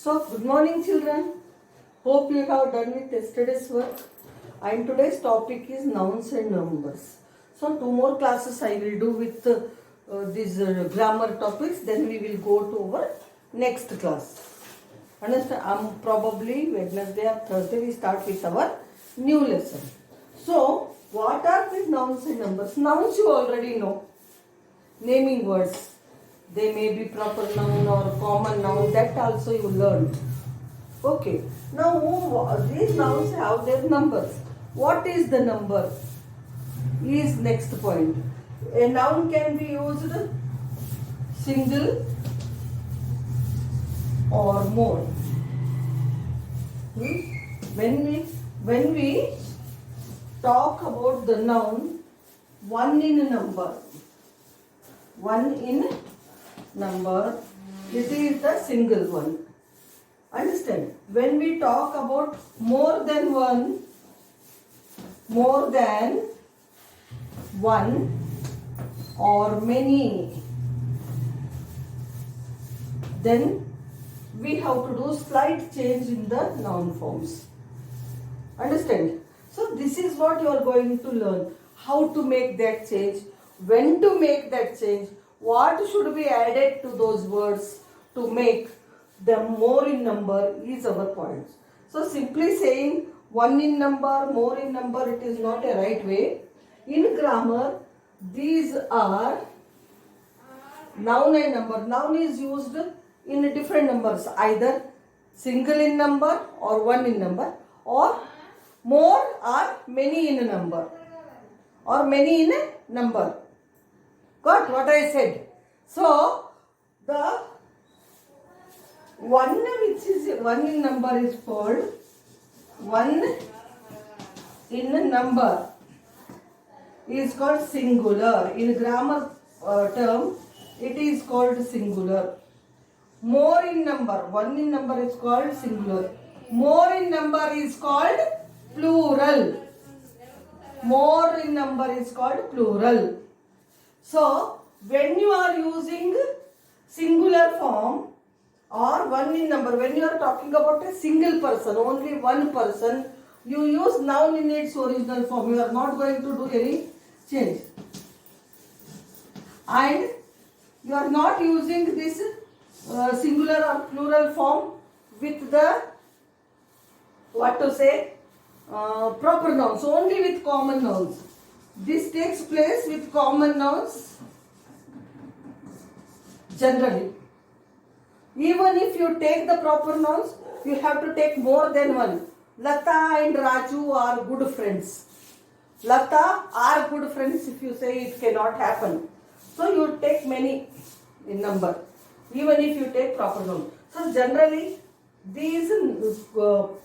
So, good morning, children. Hope you have done with yesterday's work. And today's topic is nouns and numbers. So, two more classes I will do with these grammar topics. Then we will go to our next class. Understand? Probably Wednesday or Thursday we start with our new lesson. So, what are these nouns and numbers? Nouns you already know. Naming words. They may be proper noun or common noun, that also you learned. Okay. Now these nouns have their numbers. What is the number? Is next point. A noun can be used single or more. When we talk about the noun, one in number. One in number, it is the single one. Understand? When we talk about more than one or many, then we have to do slight change in the noun forms. Understand? So this is what you are going to learn. How to make that change, when to make that change, what should be added to those words to make them more in number is our point. So simply saying one in number, more in number, it is not a right way. In grammar, these are noun and number. Noun is used in different numbers, either single in number or one in number, or more or many in a number, or many in a number. Got what I said? So, the one which is one in number is called one in a number is called singular. In grammar term, it is called singular. More in number, one in number is called singular. More in number is called plural. More in number is called plural. So, when you are using singular form or one in number, when you are talking about a single person, only one person, you use noun in its original form. You are not going to do any change. And you are not using this singular or plural form with the, proper nouns, only with common nouns. This takes place with common nouns generally. Even if you take the proper nouns, you have to take more than one. Lata and Raju are good friends. Lata are good friends if you say it cannot happen. So you take many in number, even if you take proper nouns. So generally, these plural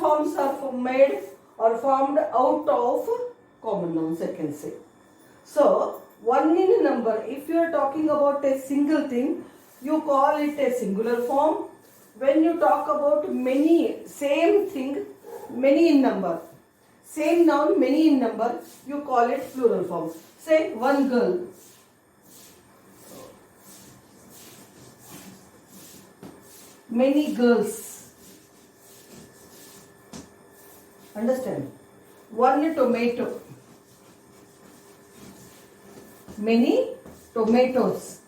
forms are made or formed out of common nouns, I can say. So, one in a number, if you are talking about a single thing, you call it a singular form. When you talk about many, same thing, many in number, same noun, many in number, you call it plural form. Say, one girl. Many girls. Understand? One tomato. Many tomatoes.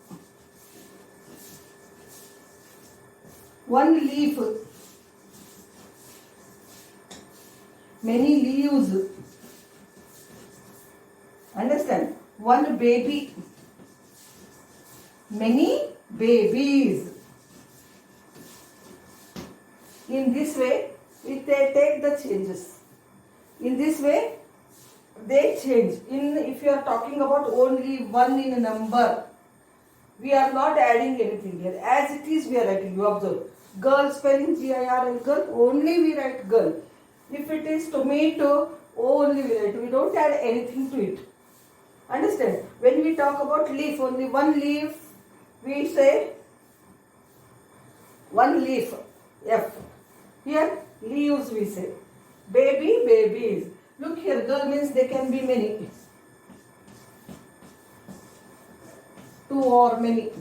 One leaf. Many leaves. Understand? One baby. Many babies. In this way, if they take the changes. In this way, they change. If you are talking about only one in a number, we are not adding anything here. As it is, we are writing. You observe. Girl spelling G-I-R-L, girl, only we write girl. If it is tomato, only we write. We don't add anything to it. Understand? When we talk about leaf, only one leaf, we say one leaf. F. Here, leaves we say. Baby, babies. Look here, girl means they can be many. Two or many.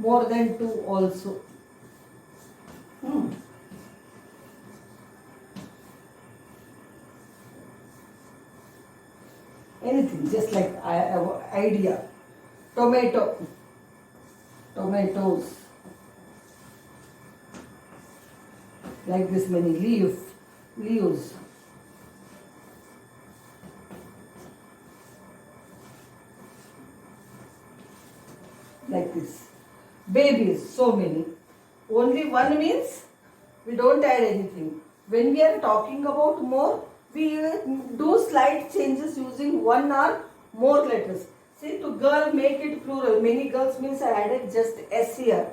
more than 2 also. Anything, just like idea. Tomato, tomatoes. Like this many leaves. Like this. Babies, so many. Only one means we don't add anything. When we are talking about more, we do slight changes using one or more letters. See, to girl, make it plural. Many girls means I added just S here.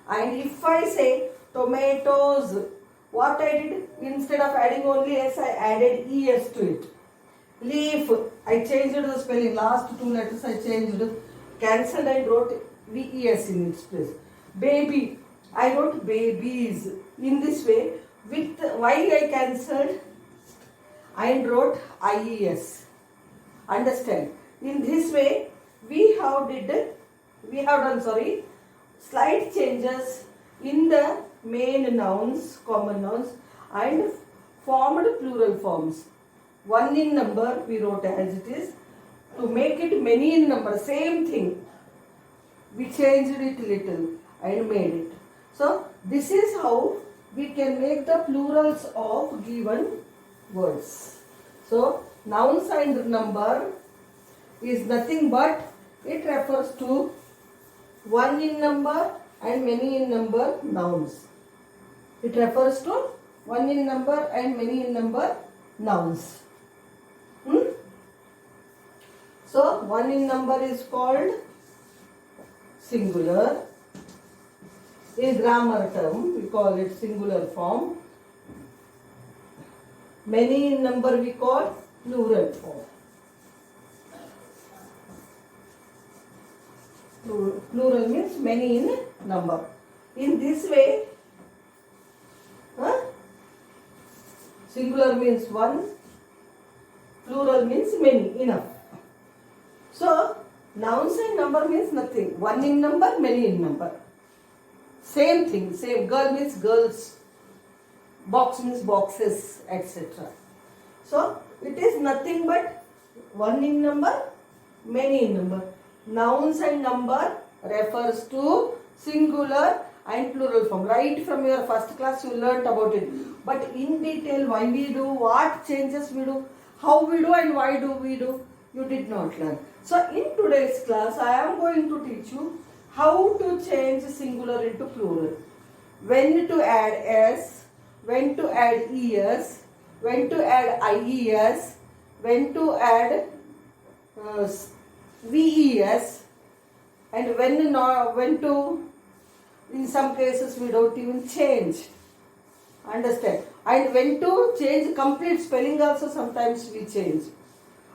And if I say tomatoes, what I did, instead of adding only S, I added ES to it. Leaf, I changed the spelling. Last 2 letters I changed. Cancelled and wrote VES in its place. Baby, I wrote babies. In this way, with while I cancelled, I wrote IES. Understand? In this way, we have done slight changes in the main nouns, common nouns, and formed plural forms. One in number we wrote as it is. To make it many in number, same thing. We changed it little and made it. So this is how we can make the plurals of given words. So nouns and number is nothing but it refers to one in number and many in number nouns. It refers to one in number and many in number nouns. So one in number is called singular. In grammar term, we call it singular form. Many in number we call plural form. Plural means many in number. In this way, singular means one, plural means many, enough. So, nouns and number means nothing. One in number, many in number. Same thing, same. Girl means girls. Box means boxes, etc. So, it is nothing but one in number, many in number. Nouns and number refers to singular and plural form. Right from your first class you learnt about it. But in detail, why we do, what changes we do, how we do and why do we do, you did not learn. So in today's class, I am going to teach you how to change singular into plural. When to add S, when to add ES, when to add IES, when to add VES, and when to, in some cases we don't even change. Understand? And when to change complete spelling also sometimes we change.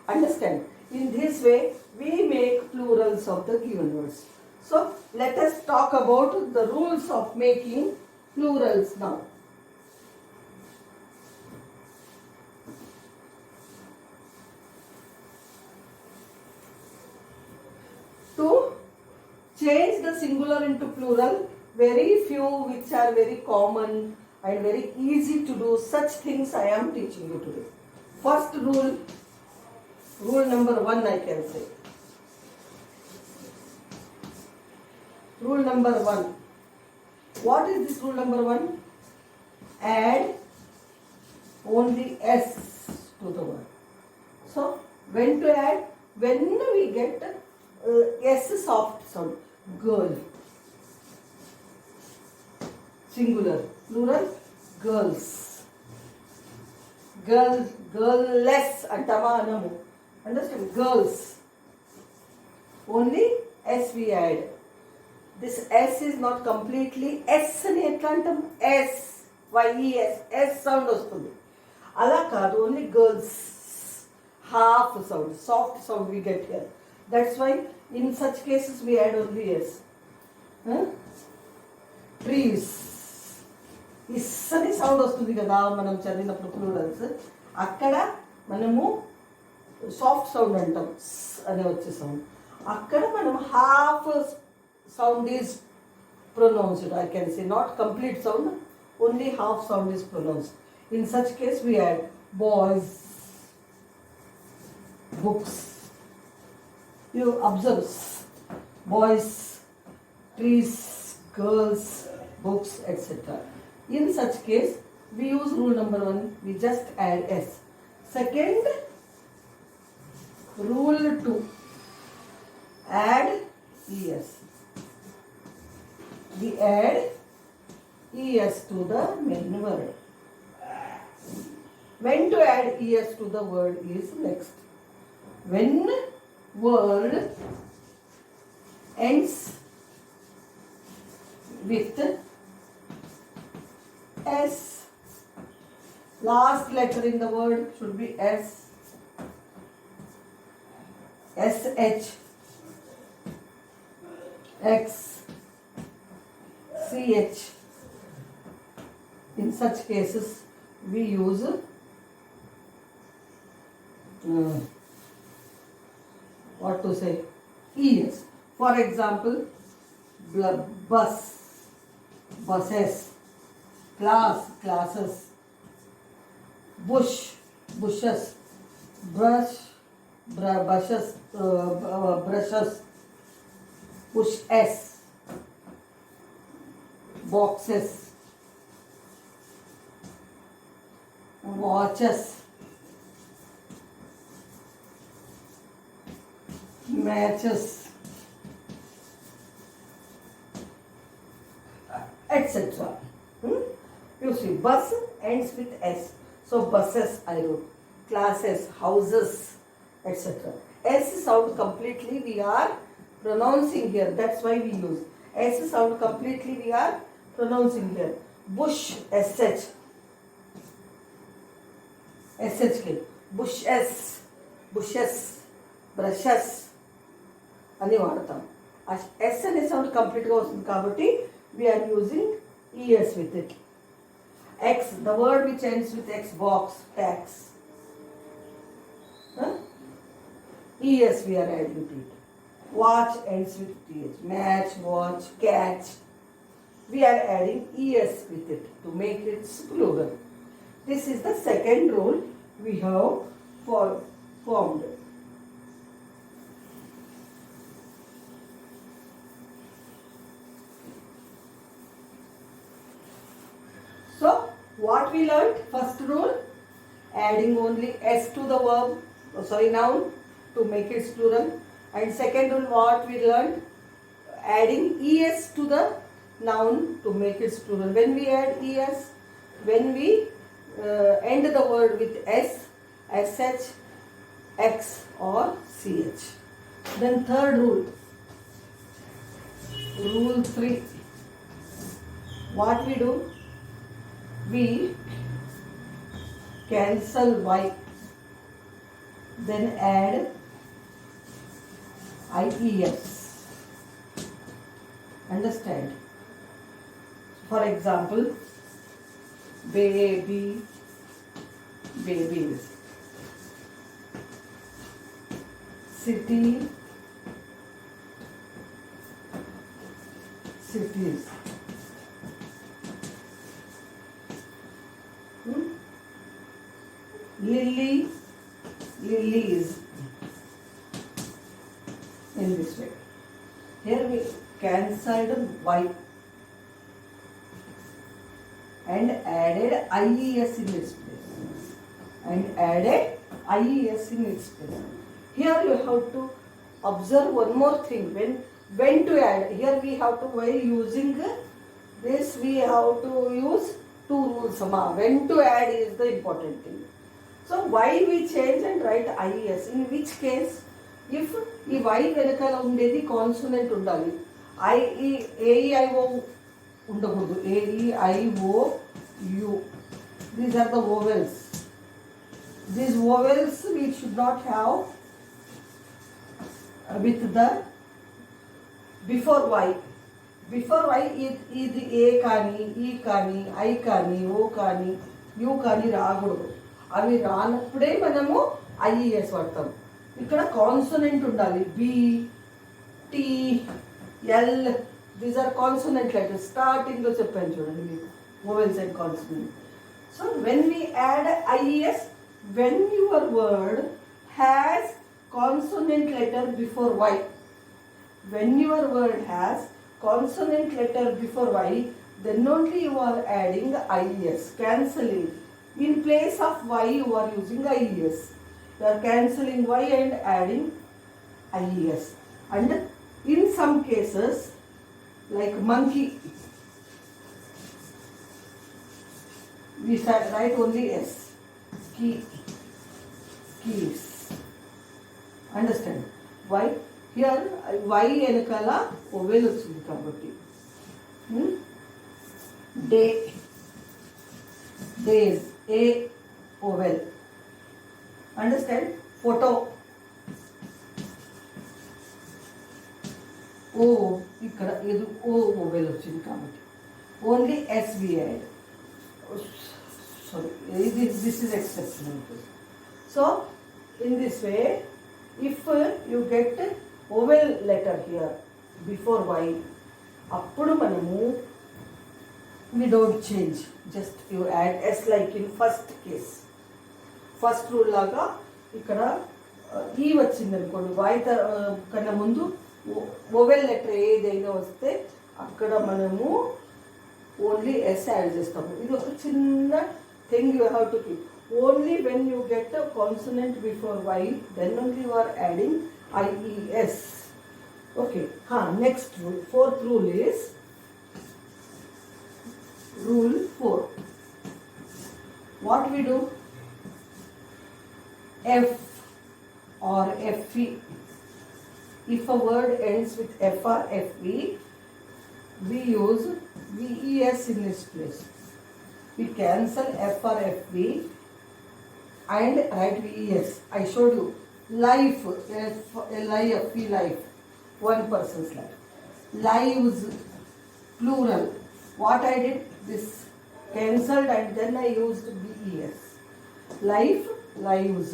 Understand? In this way, we make plurals of the given words. So, let us talk about the rules of making plurals now. To change the singular into plural, very few which are very common and very easy to do, such things I am teaching you today. First rule number 1 I can say. Rule number 1. What is this rule number 1? Add only S to the word. So, when to add? When we get S soft sound. Girl. Singular. Plural. Girls. Girlless antama anamu. Understand? Girls. Only S we add. This S is not completely S అని ఎట్లా అంటాం? S, YES, S sound వస్తుంది. అలా కాదు, only girls. Half sound, soft sound we get here. That's why in such cases we add only S. Trees. Is అని sound వస్తుంది కదా మనం చదివినప్పుడు ప్లూరల్స్. అక్కడ మనము సాఫ్ట్ సౌండ్ అంటాం, అనే వచ్చే సౌండ్. అక్కడ మనం half sound is pronounced, I can say, not complete sound, only half sound is pronounced. In such case we add boys, books. You observe boys, trees, girls, books, etc. In such case we use rule number 1, we just add S. Second, rule 2, add ES. We add ES to the main word. When to add ES to the word is next. When word ends with S, last letter in the word should be S, SH, X, CH. In such cases we use what to say, ES. For example, bus, buses, class, classes, bush, bushes, brush, brushes, brushes, push S, boxes, watches, matches, etc. You see, bus ends with S. So buses I wrote, classes, houses, etc. S sound completely we are pronouncing here. That's why we use S sound completely we are pronouncing here. Bush, SH, SHK, bushes, bushes, brushes అని వాడతాం. Yes అనే sound కంప్లీట్గా వస్తుంది కాబట్టి we are using ES with it. X, the word which ends with X, box, tax, ES we are adding to it. Which ends with TH, match, watch, catch, we are adding ES with it to make its plural. This is the second rule we have formed. So, what we learnt? First rule, adding only S to the verb, noun, to make it plural. And second rule, what we learnt? Adding ES to the noun to make it plural. When we add ES, when we end the word with S, SH, X or CH. Then third rule, rule 3. What we do? We cancel Y, then add IES. Understand? For example, baby, babies, city, cities, lily, lilies. In this way. Here we cancelled Y and added IES in its place. And added IES in its place. Here you have to observe one more thing. When to add. Here we have to, while using this, we have to use two rules. When to add is the important thing. So why we change and write IES? In which case, if ఈ Y వెనకాల ఉండేది consonant ఉండాలి, AEIO ఉండకూడదు, AEIOU. These are the vowels. These vowels we should not have with the before Y. Before Y ఇది A కానీ, E కానీ, I కానీ, O కానీ, U కానీ రాకూడదు. అవి రానప్పుడే మనము IES వాడతాం. ఇక్కడ కాన్సోనెంట్ ఉండాలి, B, T, L, These are consonant letters. Starting లో చెప్పాను చూడండి మీకు vowels and consonant. So when we add IES, when your word has consonant letter before Y, when your word has consonant letter before Y, then only you are adding IES, cancelling. In place of Y, you are using IES. You are cancelling Y and adding IES. And in some cases, like monkey, we write only S. Key, keys. Understand? Why? Here Y వెనకాల vowel వచ్చింది కాబట్టి day, days, A vowel. Understand? Photo, O, ఇక్కడ ఇది O vowel వచ్చింది కాబట్టి only S we add. Sorry, this is exceptional. So in this way, if you get vowel letter here before Y, అప్పుడు మనము we don't change, just you add S like in first case. First rule లాగా ఇక్కడ ఈ వచ్చింది అనుకోండి, Y కన్నా ముందు vowel letter ఏదైనా వస్తే అక్కడ మనము ఓన్లీ ఎస్ యాడ్ చేస్తాము. ఇది ఒక చిన్న thing you have to keep. Only when you get consonant before Y, then only you are adding IES. Okay, next rule, fourth rule is rule 4. What we do? F or FE. If a word ends with F or FE, we use VES in its place. We cancel F or FE and write VES. I showed you. Life, L-I-F-E, life. One person's life. Lives, plural. What I did? This cancelled and then I used VES. Life, lives.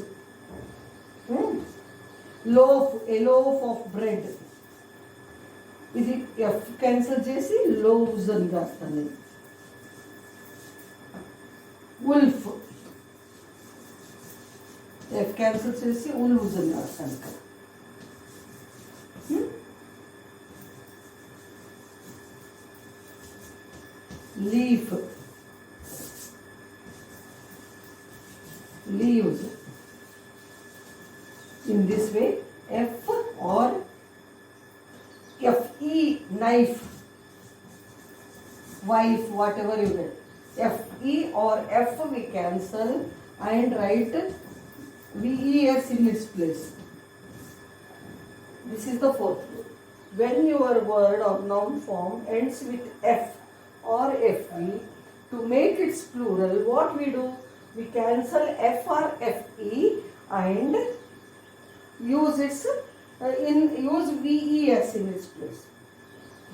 Loaf, a loaf of bread. ఇది F cancel చేసి loaves అని రాస్తాను. Wolf, F cancel చేసి ఉల్వ్స్ అని రాస్తాను. Leaf, leaves. In this way, F or FE, knife, wife, whatever you get. FE or F we cancel and write VES in its place. This is the fourth rule. When your word or noun form ends with F or FE, to make its plural, what we do? We cancel F or FE and use VES in its place.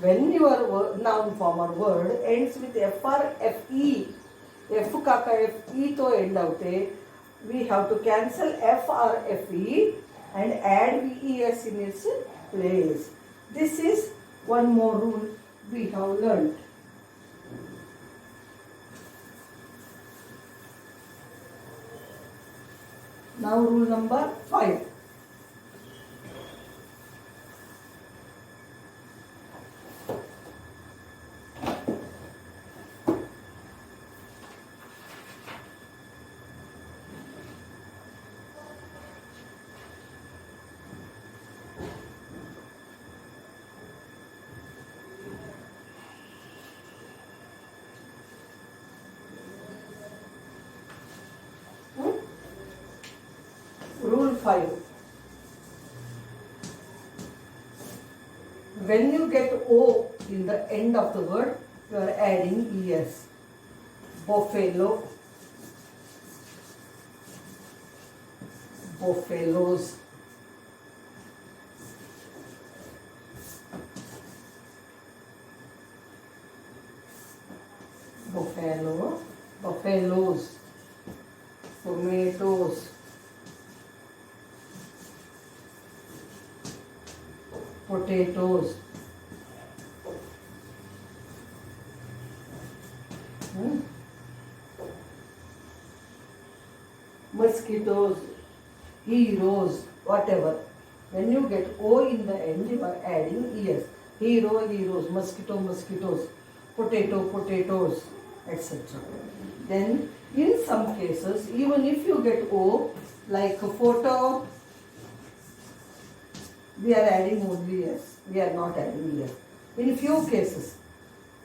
When your noun form or word ends with F or FE, F kaka FE to end avute, we have to cancel F or FE and add VES in its place. This is one more rule we have learned. Now rule number 5. Rule 5. When you get O in the end of the word, you are adding ES. Buffalo, buffaloes. Buffalo, buffaloes. Tomatoes. Potatoes. mosquitoes, heroes, whatever. When you get O in the end, you are adding ES. Hero, heroes, mosquito, mosquitoes, potato, potatoes, etc. Then in some cases, even if you get O, like a photo, we are adding only S. We are not adding ES. In few cases,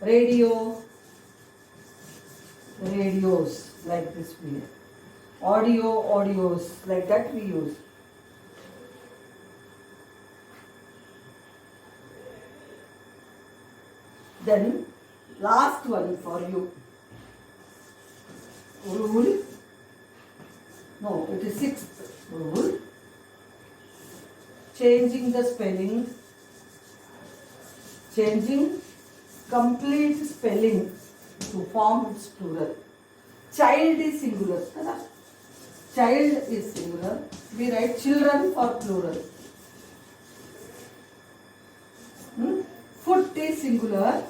radio, radios, like this we use. Audio, audios, like that we use. Then last one for you. Rule. No, it is sixth rule. Changing the spelling. Changing complete spelling to form its plural. Child is singular. Child is singular. We write children for plural. Foot is singular.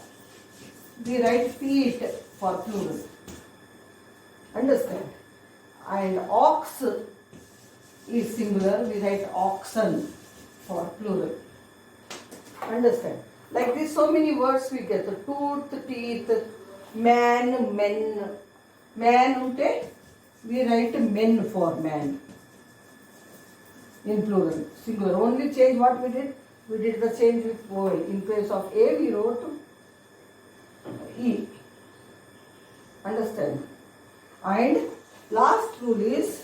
We write feet for plural. Understand? And ox is singular. We write oxen for plural. Understand? Like this, so many words we get. The tooth, teeth, man, men. Man unte, we write men for man. In plural. Singular. Only change what we did? We did the change with vowel. In place of A, we wrote E. Understand? And last rule is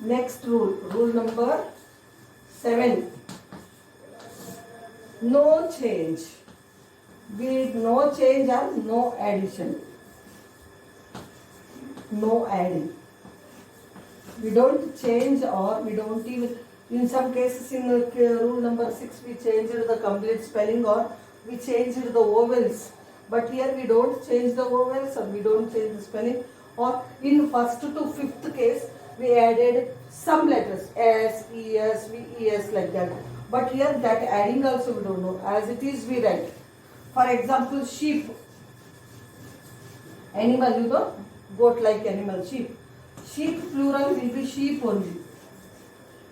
next rule. Rule number 7. No change. With no change or no addition. No adding. We don't change or we don't even, in some cases in rule number 6 we changed the complete spelling or we changed the vowels. But here we don't change the vowels or we don't change the spelling. Or in first to fifth case we added some letters S, ES, VES like that. But here that adding also we don't know. As it is we write. For example, sheep. Animal, you know, goat like animal, sheep. Sheep plural will be sheep only.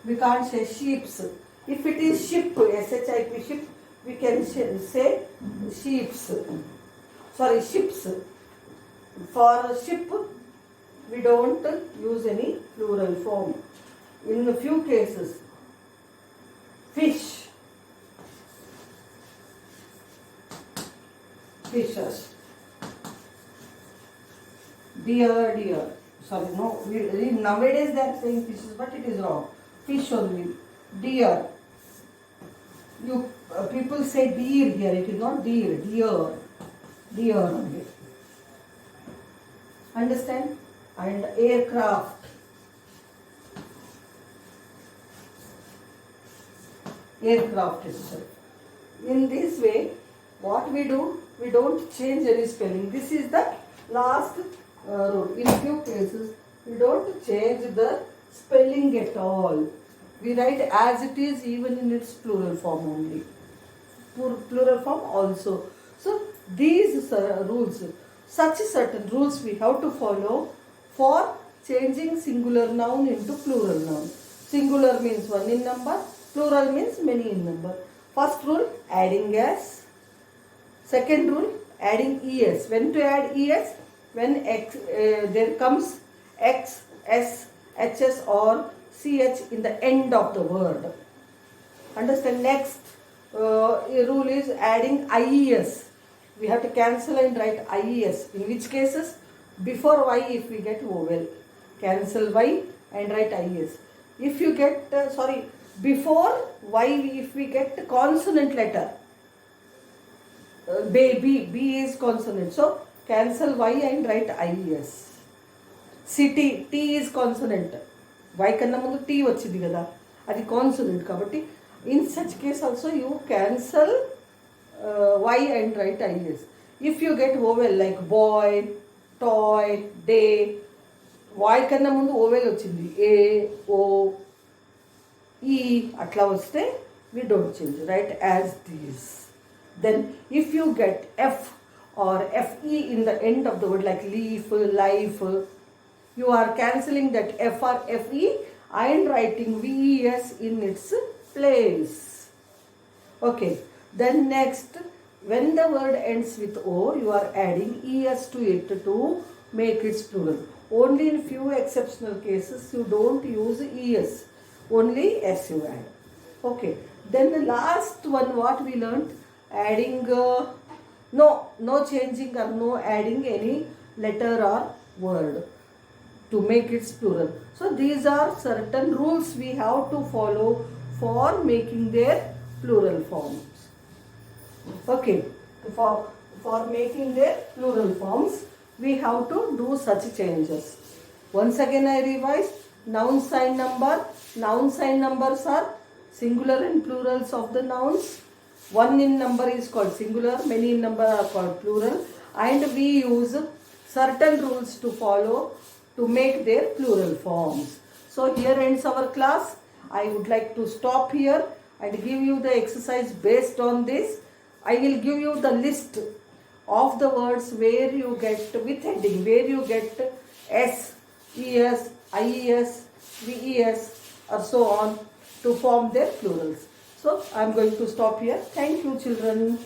We can't say sheeps. If it is ship, SHIP, ship, we can say sheeps. Sorry, ships. For ship, we don't use any plural form. In a few cases, fish, fishes, deer, deer. Sorry, no, nowadays they are saying fishes, but it is wrong. Fish only. Deer. You people say deer here, it is not deer, deer. Deer only. Understand? And aircraft. Aircraft itself. In this way, what we do, we don't change any spelling. This is the last rule. In few cases, we don't change the spelling at all. We write as it is even in its plural form only. Plural form also. So, these rules, such certain rules we have to follow for changing singular noun into plural noun. Singular means one in number, plural means many in number. First rule, adding s. Second rule, adding es. When to add es? When there comes x, s, hs or ch in the end of the word. Understand? Next rule is adding ies. We have to cancel and write ies. In which cases? Before y if we get vowel. Cancel y and write ies. If you get, before y if we get consonant letter. B is consonant. So, cancel y and write ies. City, t is consonant. Y కన్నా ముందు t వచ్చింది కదా, అది consonant కాబట్టి in such case also you cancel y and write is. If you get vowel like boy, toy, day, y కన్నా ముందు vowel వచ్చింది a, o, e అట్లా వస్తే we don't change, right, as these. Then if you get F or FE in the end of the word like leaf, life, you are cancelling that F or FE and writing VES in its place. Okay, then next, when the word ends with O, you are adding ES to it to make its plural. Only in few exceptional cases you don't use ES, only S you add. Okay, then the last one what we learned, adding no changing or no adding any letter or word to make its plural. So these are certain rules we have to follow for making their plural forms. Okay, for making their plural forms, we have to do such changes. Once again I revise, noun sign number. Noun sign numbers are singular and plurals of the nouns. One in number is called singular, many in number are called plural, and we use certain rules to follow to make their plural forms. So here ends our class. I would like to stop here and give you the exercise based on this. I will give you the list of the words where you get with heading, where you get S, ES, IES, VES or so on to form their plurals. So I am going to stop here. Thank you, children.